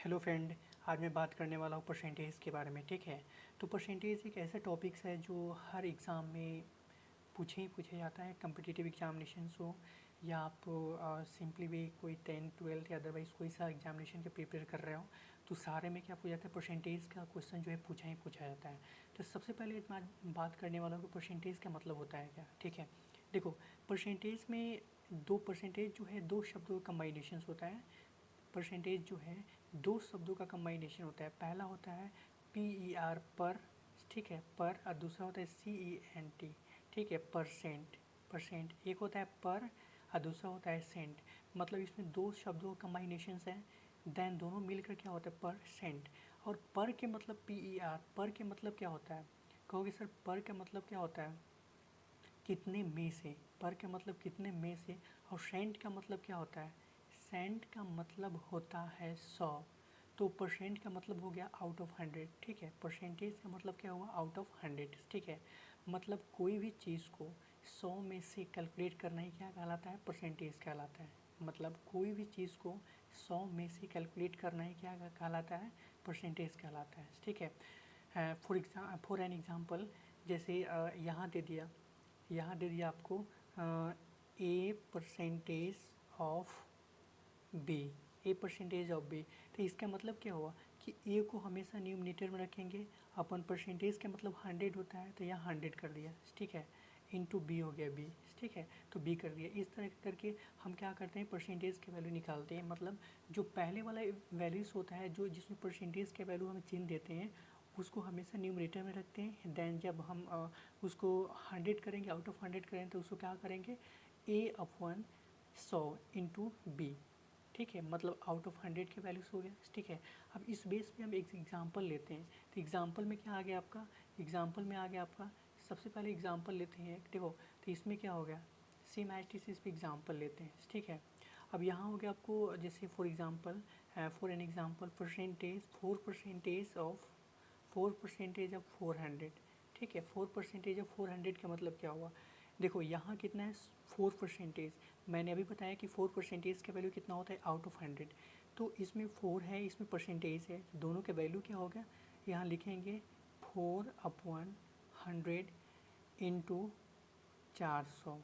Hello friend, आज मैं बात करने वाला हूँ परसेंटेज के बारे में। ठीक है, तो परसेंटेज एक ऐसा टॉपिक्स है जो हर एग्ज़ाम में पूछा जाता है। कम्पिटिटिव एग्जामिनेशंस हो या आप सिंपली भी कोई 10th 12th या अदरवाइज़ कोई सा एग्जामिनेशन के प्रिपेयर कर रहे हो, तो सारे में क्या पूछा जाता है, परसेंटेज का क्वेश्चन जो है पूछा जाता है। तो सबसे पहले मैं बात करने वाला हूँ कि परसेंटेज का मतलब होता है क्या। ठीक है, देखो, परसेंटेज में दो परसेंटेज जो है दो शब्दों का कम्बाइनेशंस होता है। परसेंटेज जो है दो शब्दों का कंबाइनेशन होता है। पहला होता है PER पर, ठीक है, पर, और दूसरा होता है CENT, ठीक है, परसेंट। परसेंट एक होता है पर और दूसरा होता है सेंट। मतलब इसमें दो शब्दों का कंबाइनेशन है, देन दोनों मिलकर क्या होता है, परसेंट। और पर के मतलब PER, पर के मतलब क्या होता है, कहोगे सर पर का मतलब क्या होता है, कितने में से। पर का मतलब कितने में से। और सेंट का मतलब क्या होता है, सेंट का मतलब होता है 100। तो परसेंट का मतलब हो गया आउट ऑफ 100। ठीक है, परसेंटेज का मतलब क्या हुआ, आउट ऑफ 100। ठीक है, मतलब कोई भी चीज़ को 100 में से कैलकुलेट करना ही क्या कहलाता है, परसेंटेज कहलाता है। मतलब कोई भी चीज़ को 100 में से कैलकुलेट करना ही क्या कहलाता है, परसेंटेज कहलाता है। ठीक है, फॉर एन एग्ज़ाम्पल, जैसे यहाँ दे दिया आपको A percentage of B, A percentage of B. तो इसका मतलब क्या हुआ कि ए को हमेशा न्यूमरेटर में रखेंगे, अपन परसेंटेज का मतलब 100 होता है तो यहाँ 100 कर दिया, ठीक है, इनटू बी हो गया बी, ठीक है, तो बी कर दिया। इस तरह करके हम क्या करते हैं, परसेंटेज के वैल्यू निकालते हैं। मतलब जो पहले वाला वैल्यूज़ होता है, जो जिसमें परसेंटेज के वैल्यू हम चिन्ह देते हैं, उसको हमेशा न्यूमरेटर में रखते हैं। देन जब हम उसको 100 करेंगे, आउट ऑफ 100 करेंगे, तो उसको क्या करेंगे, A/1 100 इंटू बी। ठीक है, मतलब आउट ऑफ 100 के वैल्यूज़ हो गया। ठीक है, अब इस बेस पे हम एक एग्जांपल लेते हैं। तो एग्जांपल में क्या आ गया आपका, एग्जांपल में आ गया आपका, सबसे पहले एग्जांपल लेते हैं। देखो, तो इसमें क्या हो गया, सेम एज इस पे एग्जांपल लेते हैं। ठीक है, अब यहाँ हो गया आपको, जैसे for example, for an example, percentage 4% of 400। ठीक है, 4% ऑफ 400 का मतलब क्या हुआ, देखो यहाँ कितना है, 4%। मैंने अभी बताया कि 4% का वैल्यू कितना होता है, आउट ऑफ 100। तो इसमें 4 है, इसमें परसेंटेज है, दोनों का वैल्यू क्या होगा, यहाँ लिखेंगे 4/100 इंटू 400।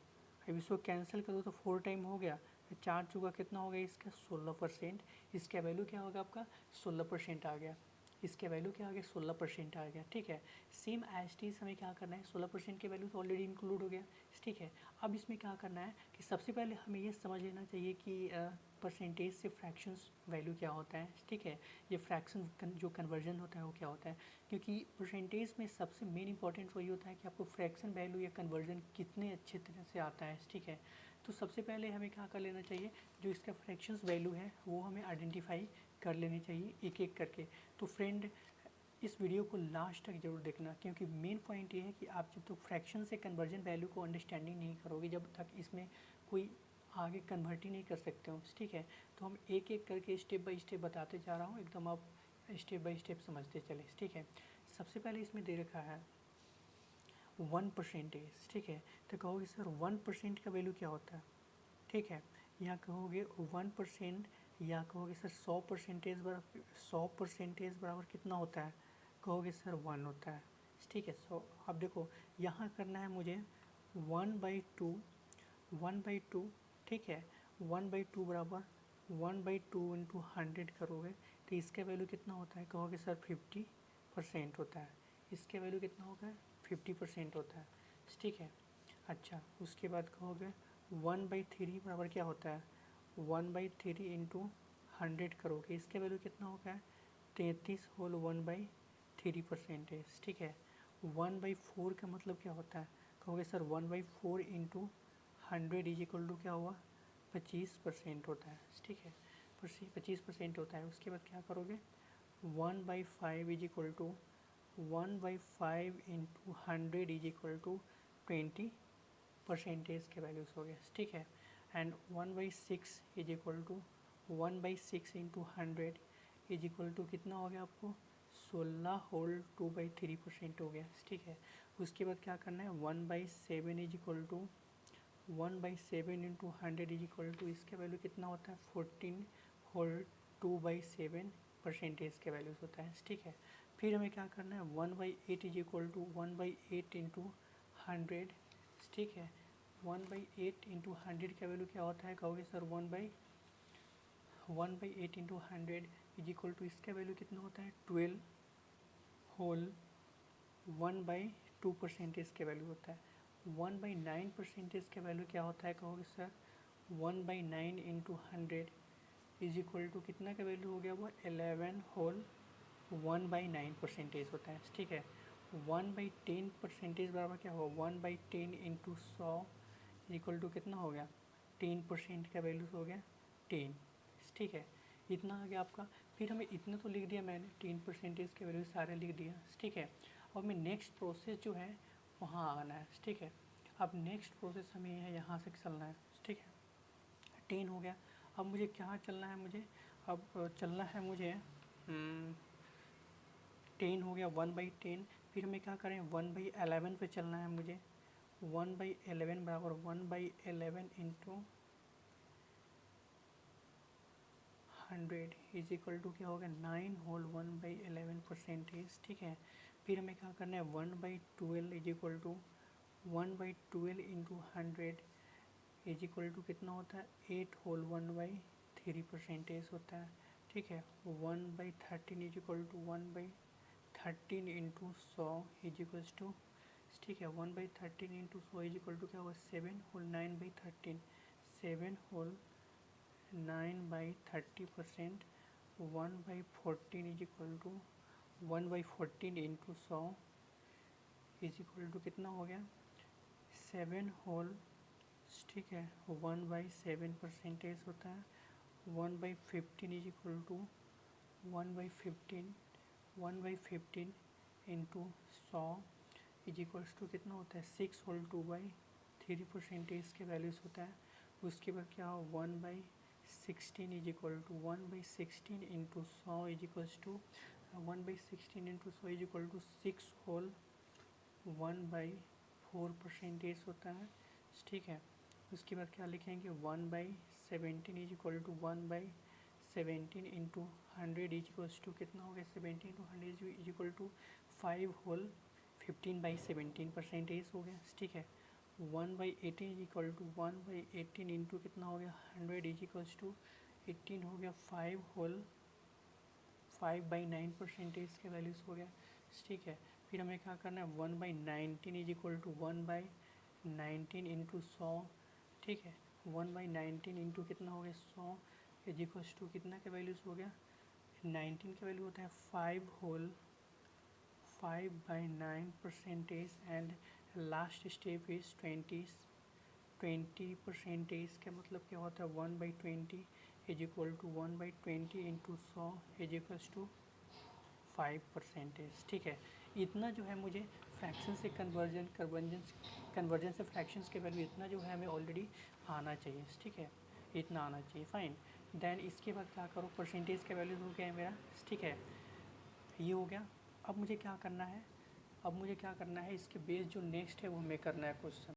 अब इसको कैंसिल करो तो 4 टाइम हो गया, 4 चौका कितना हो गया इसका, 16%। इसका वैल्यू क्या होगा आपका, 16% आ गया। इसके वैल्यू क्या आ गया, 16% आ गया। ठीक है, सेम एज टी हमें क्या करना है, 16% के वैल्यू तो ऑलरेडी इंक्लूड हो गया। ठीक है, अब इसमें क्या करना है कि सबसे पहले हमें ये समझ लेना चाहिए कि परसेंटेज से फ्रैक्शंस वैल्यू क्या होता है। ठीक है, ये फ्रैक्शन जो कन्वर्जन होता है वो क्या होता है, क्योंकि परसेंटेज में सबसे मेन इंपॉर्टेंट वही होता है कि आपको फ्रैक्शन वैल्यू या कन्वर्जन कितने अच्छे तरह से आता है। ठीक है, तो सबसे पहले हमें क्या कर लेना चाहिए, जो इसका फ्रैक्शंस वैल्यू है वो हमें आइडेंटिफाई कर लेनी चाहिए एक एक करके। तो फ्रेंड, इस वीडियो को लास्ट तक जरूर देखना, क्योंकि मेन पॉइंट ये है कि आप जब तक फ्रैक्शन से कन्वर्जन वैल्यू को अंडरस्टैंडिंग नहीं करोगे, जब तक इसमें कोई आगे कन्वर्ट ही नहीं कर सकते हो। ठीक है, तो हम एक एक करके स्टेप बाय स्टेप बताते जा रहा हूँ, एकदम आप स्टेप बाय स्टेप समझते चले। ठीक है, सबसे पहले इसमें दे रखा है 1%। ठीक है, तो कहोगे सर 1% का वैल्यू क्या होता है। ठीक है, यहाँ कहोगे 1%, या कहोगे सर 100% बराबर, 100% बराबर कितना होता है, कहोगे सर 1 होता है। ठीक है, अब देखो यहाँ करना है मुझे 1/2, 1/2। ठीक है, 1/2 बराबर 1/2 इंटू 100 करोगे तो इसका वैल्यू कितना होता है, कहोगे सर 50% होता है। इसका वैल्यू कितना होगा, 50% होता है। ठीक है, अच्छा, उसके बाद कहोगे 1/3 बराबर क्या होता है, 1/3 इंटू 100 करोगे, इसका वैल्यू कितना होगा, 33 होल 1/3%। ठीक है, 1/4 का मतलब क्या होता है, कहोगे sir 1/4 into 100 is equal to क्या हुआ, 25% होता है। ठीक है, 25% होता है। उसके बाद क्या करोगे, 1/5 is equal to 1/5 into 100 is equal to 20% के वैल्यूज़ हो गए। ठीक है, and 1/6 is equal to 1/6 into 100 is equal to कितना हो गया आपको, 16 होल 2/3% हो गया। ठीक है, उसके बाद क्या करना है, 1/7 is equal to 1/7 into 100 is equal to, इसका वैल्यू कितना होता है, 14 होल 2/7 परसेंटेज के वैल्यूज़ होता है, ठीक है। फिर हमें क्या करना है, 1/8 इज इक्वल टू 1/8 इंटू 100, ठीक है। 1/8 इंटू 100 का वैल्यू क्या होता है, कहोगे sir 1/8 into 100 is equal to, इसका वैल्यू कितना होता है 12 होल 1/2 परसेंटेज के वैल्यू होता है। 1/9 परसेंटेज का वैल्यू क्या होता है, कहोगे sir 1/9 into 100 is equal to कितना का वैल्यू हो गया, वो 11 होल 1/9 परसेंटेज होता है, ठीक है। 1/10 परसेंटेज बराबर क्या होगा, 1/10 इंटू 100 इक्वल टू कितना हो गया, 10% का वैल्यू हो गया 10, ठीक है। इतना आ गया आपका। फिर हमें इतना तो लिख दिया मैंने, 10 परसेंटेज के वैल्यू सारे लिख दिया, ठीक है। और हमें नेक्स्ट प्रोसेस जो है वहाँ आना है, ठीक है। अब नेक्स्ट प्रोसेस हमें है यहाँ से चलना है, ठीक है। 10 हो गया। अब मुझे क्या चलना है, मुझे अब चलना है मुझे 10 हो गया 1/10। फिर हमें क्या करें, 1/11 पे चलना है मुझे। 1/11 बराबर 1/11 इंटू 100 इज इक्वल टू क्या होगा 9 होल 1/11 परसेंटेज, ठीक है। फिर हमें क्या करना है 1/12 is equal to 1/12 into 100 is equal to कितना होता है 8 होल 1/3 परसेंटेज होता है, ठीक है। 1/13 is equal to 1/13 into 100 is equals to, ठीक है। 1/13 इंटू 100 इज इक्वल टू क्या होगा 7 whole 9/13, 7 whole 9/30%। 1/14 is equal to 1/14 into 100 is equal to कितना हो गया 7 होल, ठीक है, 1/7 परसेंटेज होता है। 1/15 is equal to 1/15 into 100 is equals to कितना होता है 6 होल 2/3 परसेंटेज के वैल्यूज़ होता है। उसके बाद क्या हो 1/16 is equal to 1/16 into 100 is equals to 1/16 into 100 is equal to 6 whole 1/4 percentage होता है, ठीक है। उसके बाद क्या लिखेंगे 1/17 is equal to 1/17 into 100 is equals to कितना हो गया 17 into 100 is equal to 5 whole 15/17 percentage हो गया, ठीक है। 1/18 इज इक्वल टू 1/18 इंटू कितना हो गया 100 इज इक्वल्स टू 18 हो गया 5 होल 5/9 परसेंटेज के वैल्यूज़ हो गया, ठीक है। फिर हमें क्या करना है 1/19 इज इक्वल टू 1/19 इंटू 100, ठीक है। 1/19 इंटू कितना हो गया 100 इज इक्वल्स टू कितना का वैल्यूज़ हो गया 19 का वैल्यू होता है 5 whole 5/9 percentage and last step is 20 percentage का मतलब क्या होता है 1/20 is equal to 1/20 into 100 is equals to 5 percentage, ठीक है। इतना जो है मुझे फ्रैक्शन से कन्वर्जन से फ्रैक्शंस के वैल्यू इतना जो है हमें ऑलरेडी आना चाहिए, ठीक है। इतना आना चाहिए, फाइन। देन इसके बाद क्या करो परसेंटेज का वैल्यू हो गया है मेरा, ठीक है, ये हो गया। अब मुझे क्या करना है, अब मुझे क्या करना है इसके बेस जो नेक्स्ट है वो हमें करना है क्वेश्चन।